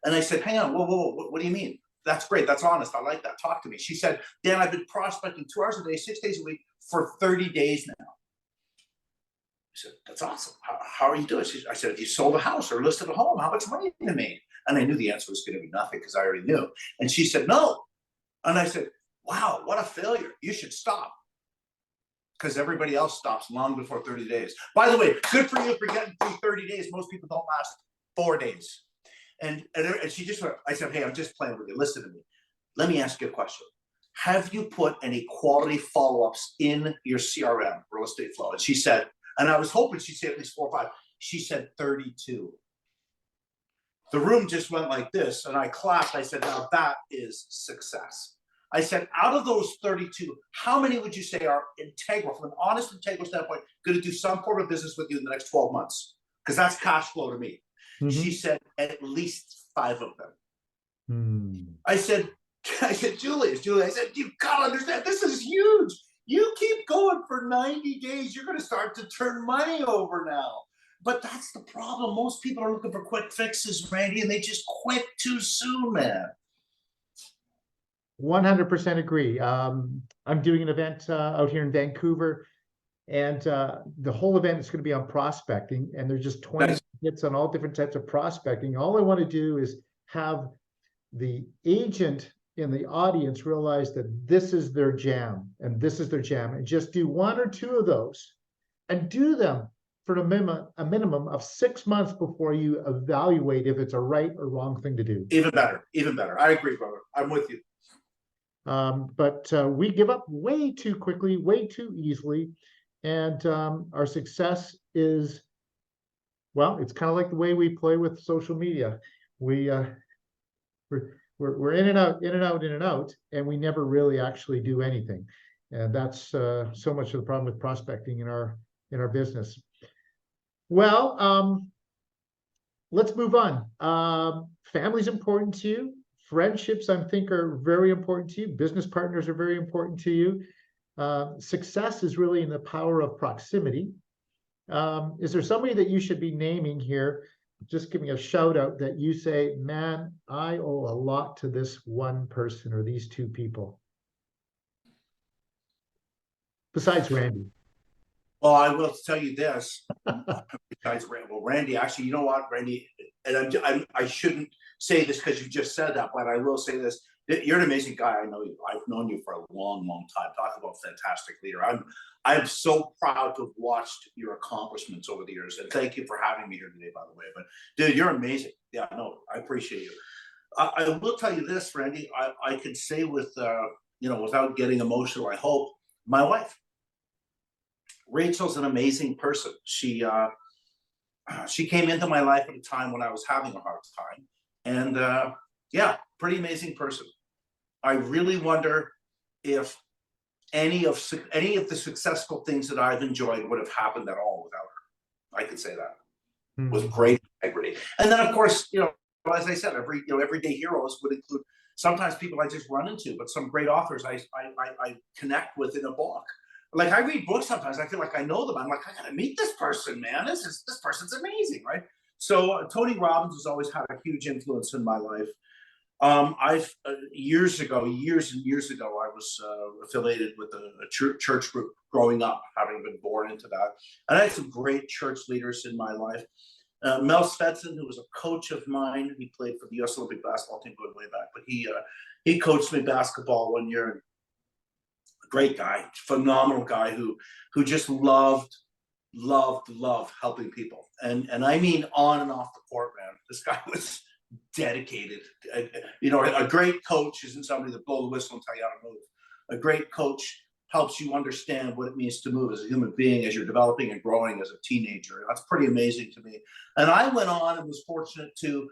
And I said, hang on, whoa, what do you mean? That's great. That's honest. I like that. Talk to me. She said, Dan, I've been prospecting 2 hours a day, 6 days a week for 30 days now. I said, that's awesome. How are you doing? I said, if you sold a house or listed a home, how much money have you made? And I knew the answer was going to be nothing because I already knew. And she said, no. And I said, wow, what a failure. You should stop. Because everybody else stops long before 30 days. By the way, good for you for getting through 30 days. Most people don't last 4 days. And she just went, I said, hey, I'm just playing with you. Listen to me. Let me ask you a question. Have you put any quality follow-ups in your CRM, real estate flow? And she said, and I was hoping she'd say at least 4 or 5. She said 32. The room just went like this, and I clapped. I said, now that is success. I said, out of those 32, how many would you say are integral, from an honest, integral standpoint, going to do some form of business with you in the next 12 months? Because that's cash flow to me. She said, at least 5 of them. I said, Julie, I said, you've got to understand, this is huge. You keep going for 90 days, you're going to start to turn money over now. But that's the problem. Most people are looking for quick fixes, Randy, and they just quit too soon, man. 100% agree. I'm doing an event out here in Vancouver, and the whole event is going to be on prospecting, and there's just 20 hits on all different types of prospecting. All I want to do is have the agent in the audience realize that this is their jam, and this is their jam, and just do 1 or 2 of those, and do them for a minimum of 6 months before you evaluate if it's a right or wrong thing to do. Even better, even better. I agree, brother. I'm with you. But we give up way too quickly, way too easily, and our success is, well, it's kind of like the way we play with social media. We're in and out, in and out, in and out, and we never really actually do anything. And that's so much of the problem with prospecting in our business. Well, let's move on. Family's important to you. Friendships, I think, are very important to you. Business partners are very important to you. Success is really in the power of proximity. Is there somebody that you should be naming here? Just give me a shout out that you say, man, I owe a lot to this one person or these 2 people. Besides Randy. Well, I will tell you this. Besides Randy, actually, you know what, Randy, and I shouldn't say this because you just said that, but I will say this. You're an amazing guy. I know you. I've known you for a long, long time. Talk about fantastic leader. I'm so proud to have watched your accomplishments over the years, and thank you for having me here today, by the way. But dude, you're amazing. Yeah, no, I appreciate you. I will tell you this, Randy. I could say with without getting emotional, I hope, my wife. Rachel's an amazing person. She came into my life at a time when I was having a hard time, and yeah, pretty amazing person. I really wonder if any of the successful things that I've enjoyed would have happened at all without her. I could say that with great integrity. And then, of course, as I said, everyday heroes would include sometimes people I just run into, but some great authors I connect with in a book. Like, I read books sometimes, I feel like I know them. I'm like, I gotta meet this person, man. This person's amazing, right? So Tony Robbins has always had a huge influence in my life. I've years and years ago, I was affiliated with a church group growing up, having been born into that. And I had some great church leaders in my life. Mel Svensson, who was a coach of mine, he played for the U.S. Olympic basketball team going way back, but he coached me basketball one year. Great guy, phenomenal guy who just loved helping people, and I mean on and off the court, man. This guy was dedicated. A great coach isn't somebody that blow the whistle and tell you how to move. A great coach helps you understand what it means to move as a human being as you're developing and growing as a teenager. That's pretty amazing to me. And I went on and was fortunate to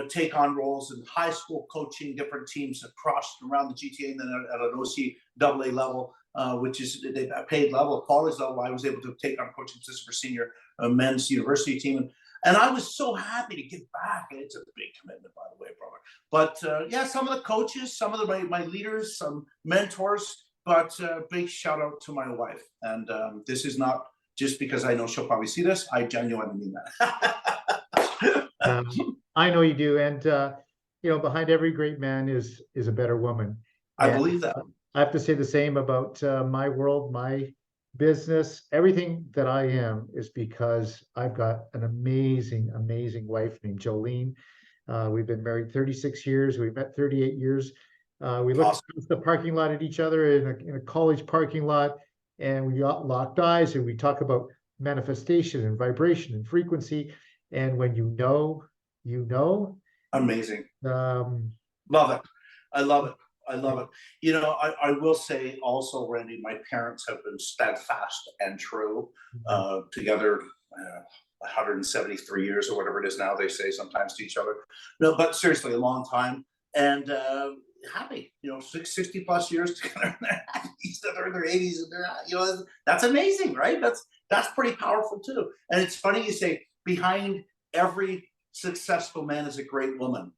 take on roles in high school coaching different teams across around the GTA, and then at an OCAA level, which is a paid level, college level. I was able to take on coaching position for senior men's university team, and I was so happy to give back. It's a big commitment, by the way, brother. But yeah, some of the coaches, some of my leaders, some mentors, but big shout out to my wife. And this is not just because I know she'll probably see this. I genuinely mean that. I know you do, and behind every great man is a better woman. I believe that. I have to say the same about my world, my business. Everything that I am is because I've got an amazing, amazing wife named Jolene. We've been married 36 years. We've met 38 years. We look Awesome. at the parking lot at each other in a college parking lot, and we got locked eyes, and we talk about manifestation and vibration and frequency. And when you know. Amazing. Love it. I love it. I will say also, Randy, my parents have been steadfast and true together. 173 years or whatever it is now, they say sometimes to each other. No, but seriously, a long time. And happy, 60 plus years together. They're in their 80s and they're, that's amazing, right? That's pretty powerful too. And it's funny you say behind every successful man is a great woman.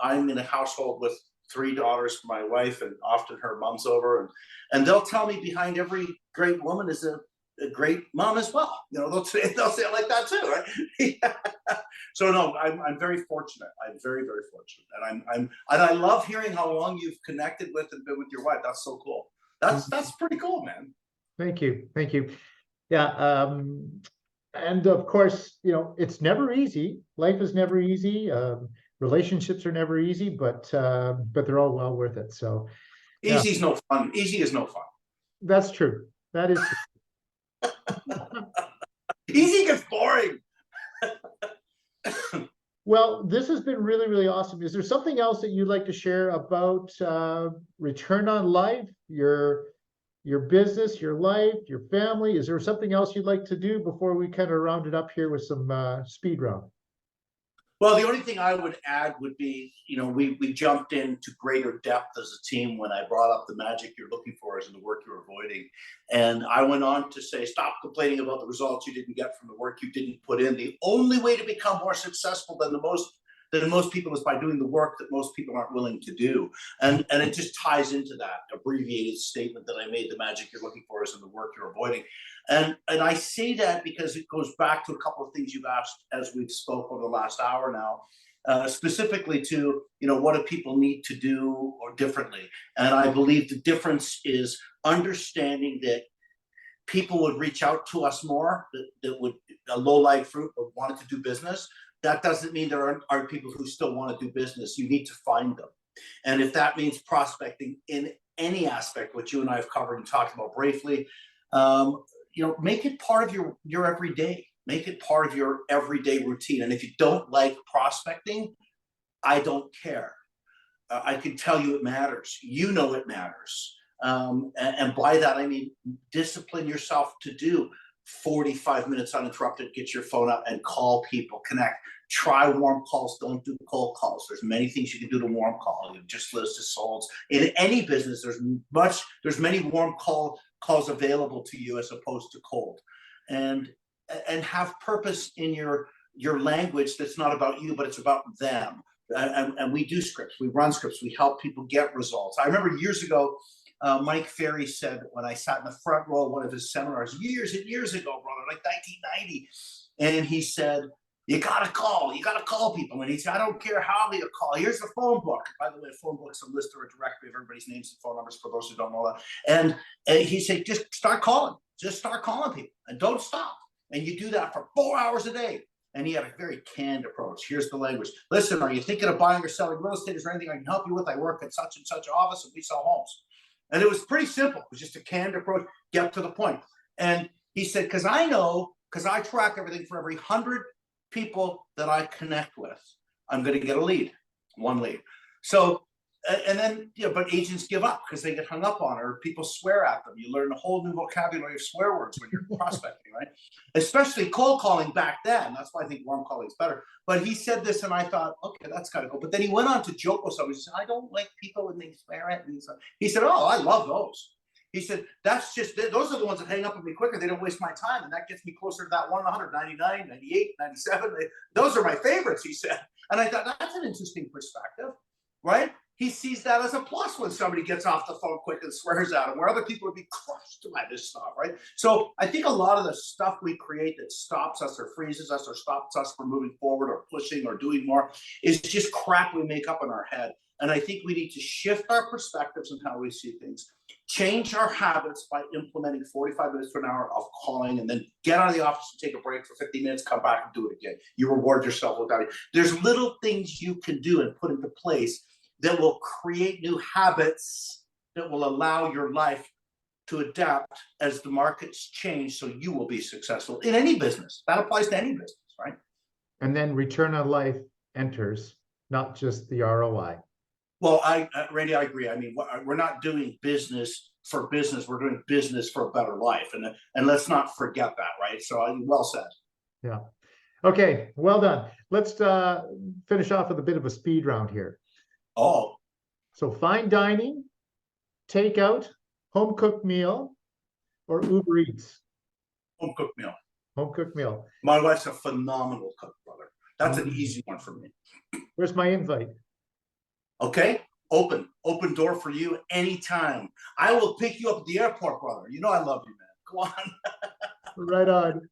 I'm in a household with 3 daughters for my wife, and often her mom's over, and they'll tell me behind every great woman is a great mom as well. They'll say it like that too, right? So no, I'm very fortunate. I'm very, very fortunate, and I love hearing how long you've connected with and been with your wife. That's so cool. That's pretty cool, man. Thank you. Yeah. And of course, it's never easy. Life is never easy. Relationships are never easy, but they're all well worth it. So yeah. Easy is no fun. Easy is no fun. That's true. That is true. Easy gets boring. Well, this has been really, really awesome. Is there something else that you'd like to share about return on life, your business, your life, your family? Is there something else you'd like to do before we kind of round it up here with some speed round? Well, the only thing I would add would be, we jumped into greater depth as a team when I brought up the magic you're looking for is in the work you're avoiding. And I went on to say, stop complaining about the results you didn't get from the work you didn't put in. The only way to become more successful than most people is by doing the work that most people aren't willing to do. And it just ties into that abbreviated statement that I made, the magic you're looking for is in the work you're avoiding. And I say that because it goes back to a couple of things you've asked as we've spoke over the last hour now, specifically to, what do people need to do or differently? And I believe the difference is understanding that people would reach out to us more, that would, a low-lying fruit, or wanted to do business. That doesn't mean there aren't people who still want to do business. You need to find them. And if that means prospecting in any aspect, which you and I have covered and talked about briefly, make it part of your everyday. Make it part of your everyday routine. And if you don't like prospecting, I don't care. I can tell you it matters. It matters. And by that, I mean, discipline yourself to do 45 minutes uninterrupted, get your phone up and call people, connect. Try warm calls, don't do cold calls. There's many things you can do to warm call. You just list of souls. In any business, there's many warm calls available to you as opposed to cold. And have purpose in your language that's not about you, but it's about them. And we do scripts, we run scripts, we help people get results. I remember years ago, Mike Ferry said when I sat in the front row of one of his seminars years and years ago, brother, like 1990, and he said, you gotta call people. And he said, I don't care how you call. Here's the phone book. By the way, a phone book's a list or a directory of everybody's names and phone numbers for those who don't know that. And he said, just start calling people and don't stop. And you do that for 4 hours a day. And he had a very canned approach. Here's the language. Listen, are you thinking of buying or selling real estate? Is there anything I can help you with? I work at such and such office and we sell homes. And it was pretty simple. It was just a canned approach, get to the point. And he said, because I track everything for every 100 people that I connect with, I'm going to get a lead, one lead. So, and then, but agents give up because they get hung up on it, or people swear at them. You learn a whole new vocabulary of swear words when you're prospecting, right? Especially cold calling back then. That's why I think warm calling is better. But he said this, and I thought, okay, that's kind of cool. But then he went on to joke with somebody. He said, I don't like people when they swear at me. He said, oh, I love those. He said, those are the ones that hang up on me quicker. They don't waste my time. And that gets me closer to that 1 100, 99, 98, 97. Those are my favorites, he said. And I thought, that's an interesting perspective, right? He sees that as a plus when somebody gets off the phone quick and swears at him, where other people would be crushed by this stuff, right? So I think a lot of the stuff we create that stops us or freezes us or stops us from moving forward or pushing or doing more is just crap we make up in our head. And I think we need to shift our perspectives on how we see things, change our habits by implementing 45 minutes to an hour of calling, and then get out of the office and take a break for 50 minutes, come back and do it again. You reward yourself with that. There's little things you can do and put into place that will create new habits that will allow your life to adapt as the markets change, so you will be successful in any business. That applies to any business, right? And then return on life enters, not just the ROI. Well, Randy, I agree. I mean, we're not doing business for business. We're doing business for a better life. And let's not forget that, right? So well said. Yeah. Okay, well done. Let's finish off with a bit of a speed round here. Oh, So fine dining, takeout, home cooked meal, or Uber Eats? home cooked meal. Home cooked meal. My wife's a phenomenal cook, brother. That's an Mm. easy one for me. Where's my invite? Okay, open door for you anytime. I will pick you up at the airport, brother. You know I love you, man. Go on. Right on.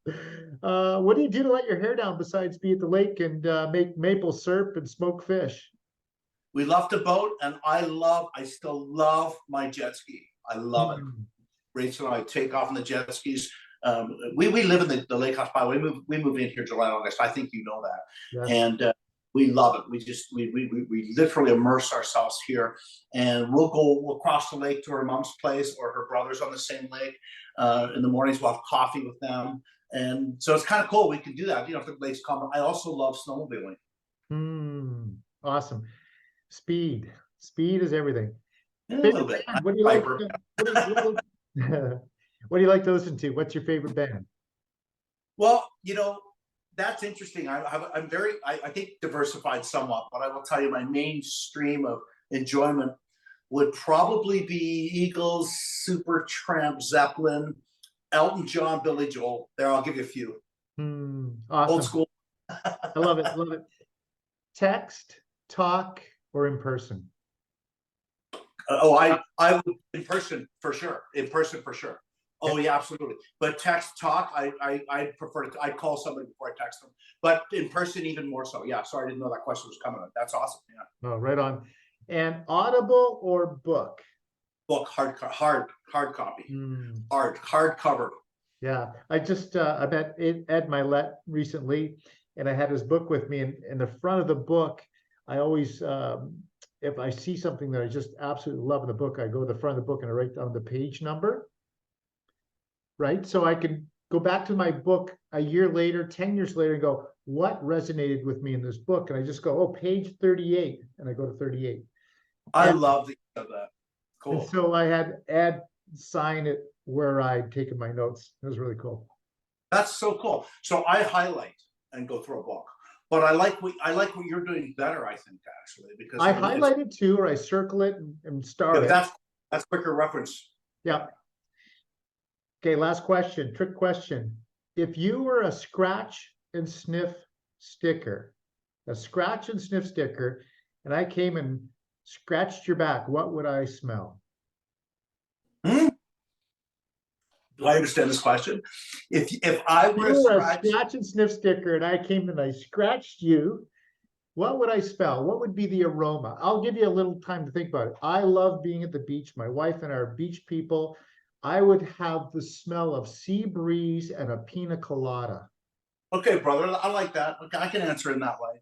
What do you do to let your hair down besides be at the lake and make maple syrup and smoke fish? We love to boat, and I still love my jet ski. I love it. Mm. Rachel and I take off on the jet skis. We live in the Lake House Pilot. We move in here July, August. I think you know that, Yes. and we love it. We literally immerse ourselves here, and we'll cross the lake to her mom's place or her brother's on the same lake. In the mornings, we'll have coffee with them, and so it's kind of cool. We can do that. If the lake's calm. I also love snowmobiling. Awesome. Speed. Speed is everything. Yeah, a little Favorite bit. band? What do you like? Piper. What do you like to listen to? What's your favorite band? Well, that's interesting. I'm very, I think, diversified somewhat, but I will tell you my mainstream of enjoyment would probably be Eagles, Supertramp, Zeppelin, Elton John, Billy Joel. There, I'll give you a few. Awesome. Old school. I love it. Love it. Text, talk, or in person? I would in person for sure. In person for sure. Oh yeah, absolutely. But text talk, I prefer to. I call somebody before I text them. But in person, even more so. Yeah. Sorry, I didn't know that question was coming. That's awesome. Yeah. Oh, right on. And Audible or book? Book, hard copy, Mm. hard cover. Yeah, I just I met Ed Milet recently, and I had his book with me. And in the front of the book, I always, if I see something that I just absolutely love in the book, I go to the front of the book and I write down the page number. Right, so I can go back to my book a year later, 10 years later, and go, what resonated with me in this book? And I just go, oh, page 38, and I go to 38. I And, love that. Cool. and so I had Ed sign it where I'd taken my notes. It was really cool. That's so cool. So I highlight and go through a book, but I like what you're doing better. I think actually because I highlight it too, or I circle it and star it. That's quicker reference. Yeah. Okay, last question, trick question. If you were a scratch and sniff sticker, and I came and scratched your back, what would I smell? Do I understand this question? If I were a scratch and sniff sticker and I came and I scratched you, what would I smell? What would be the aroma? I'll give you a little time to think about it. I love being at the beach. My wife and I are beach people. I would have the smell of sea breeze and a pina colada. Okay, brother, I like that. Okay, I can answer in that way.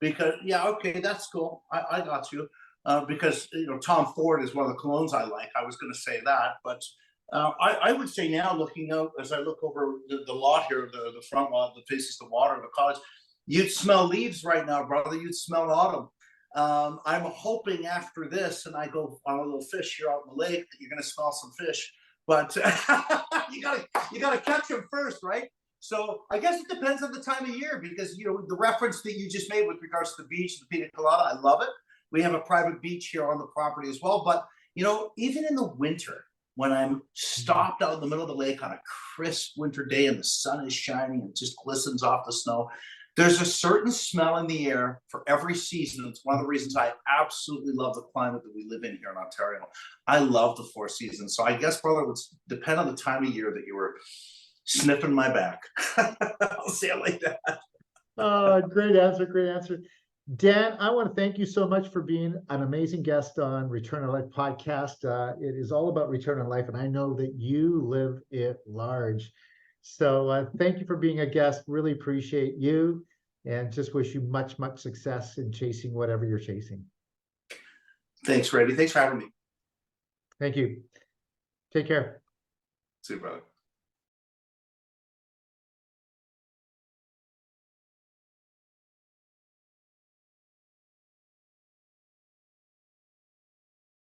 Because yeah, okay, that's cool. I got you. Because Tom Ford is one of the colognes I like. I was going to say that, but I would say now, looking out as I look over the lot here, the front lot that faces the water, the cottage, you'd smell leaves right now, brother. You'd smell autumn. I'm hoping after this, and I go on a little fish here out in the lake, that you're going to smell some fish. But you gotta catch them first, right? So I guess it depends on the time of year because the reference that you just made with regards to the beach, the pina colada, I love it. We have a private beach here on the property as well. But even in the winter, when I'm stopped out in the middle of the lake on a crisp winter day and the sun is shining and just glistens off the snow, there's a certain smell in the air for every season. It's one of the reasons I absolutely love the climate that we live in here in Ontario. I love the 4 seasons. So I guess, brother, it would depend on the time of year that you were sniffing my back. I'll say it like that. Great answer. Great answer. Dan, I want to thank you so much for being an amazing guest on Return on Life podcast. It is all about return on life, and I know that you live it large. So thank you for being a guest. Really appreciate you and just wish you much, much success in chasing whatever you're chasing. Thanks, Randy. Thanks for having me. Thank you. Take care. See you, brother.